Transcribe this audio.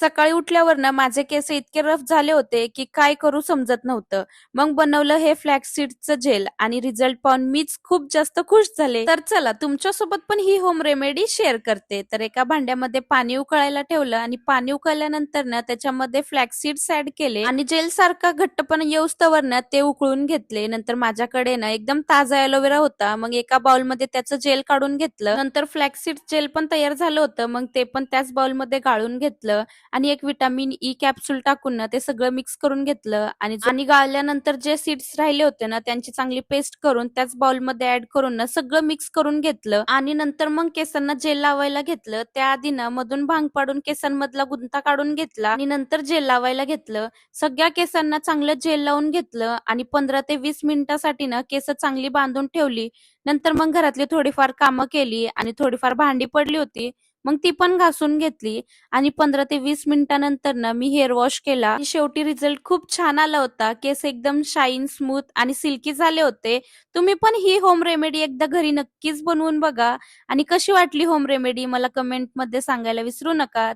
सकाळी उठल्यावर ना माझे केस इतके रफ झाले होते की काय करू समजत नव्हतं. मग बनवलं हे फ्लॅक्सीडचं जेल आणि रिझल्ट पाहून मीच खूप जास्त खुश झाले. तर चला तुमच्यासोबत पण ही होम रेमेडी शेअर करते. तर एका भांड्यामध्ये पाणी उकळायला ठेवलं आणि पाणी उकळल्यानंतर ना त्याच्यामध्ये फ्लॅक्सीड्स ऍड केले आणि जेल सारखा घट्टपणा येऊस्तवर ना ते उकळून घेतले. नंतर माझ्याकडे ना एकदम ताजा एलोवेरा होता. मग एका बाउलमध्ये त्याचं जेल काढून घेतलं. नंतर फ्लॅक्सीड जेल पण तयार झालं होतं. मग ते पण त्याच बाउलमध्ये गाळून घेतलं आणि एक विटामिन ई कॅप्सूल टाकून ना ते सगळं मिक्स करून घेतलं आणि गाळल्यानंतर जे सीड्स राहिले होते ना त्यांची चांगली पेस्ट करून त्याच बाउलमध्ये ऍड करून ना सगळं मिक्स करून घेतलं आणि नंतर मग केसांना जेल लावायला घेतलं. त्याआधी ना मधून भांग पाडून केसांमधला गुंता काढून घेतला आणि नंतर जेल लावायला घेतलं. सगळ्या केसांना चांगलं जेल लावून घेतलं आणि 15 ते 20 मिनिटासाठी ना केस चांगली बांधून ठेवली. नंतर मग घरातली थोडीफार कामं केली आणि थोडीफार भांडी पडली होती. मग ती पण घासून घेतली आणि 15 ते 20 मिनिटानंतर ना मी हेअर वॉश केला आणि शेवटी रिझल्ट खूप छान आला होता. केस एकदम शाईन, स्मूथ आणि सिल्की झाले होते. तुम्ही पण ही होम रेमेडी एकदा घरी नक्कीच बनवून बघा आणि कशी वाटली होम रेमेडी मला कमेंट मध्ये सांगायला विसरू नका.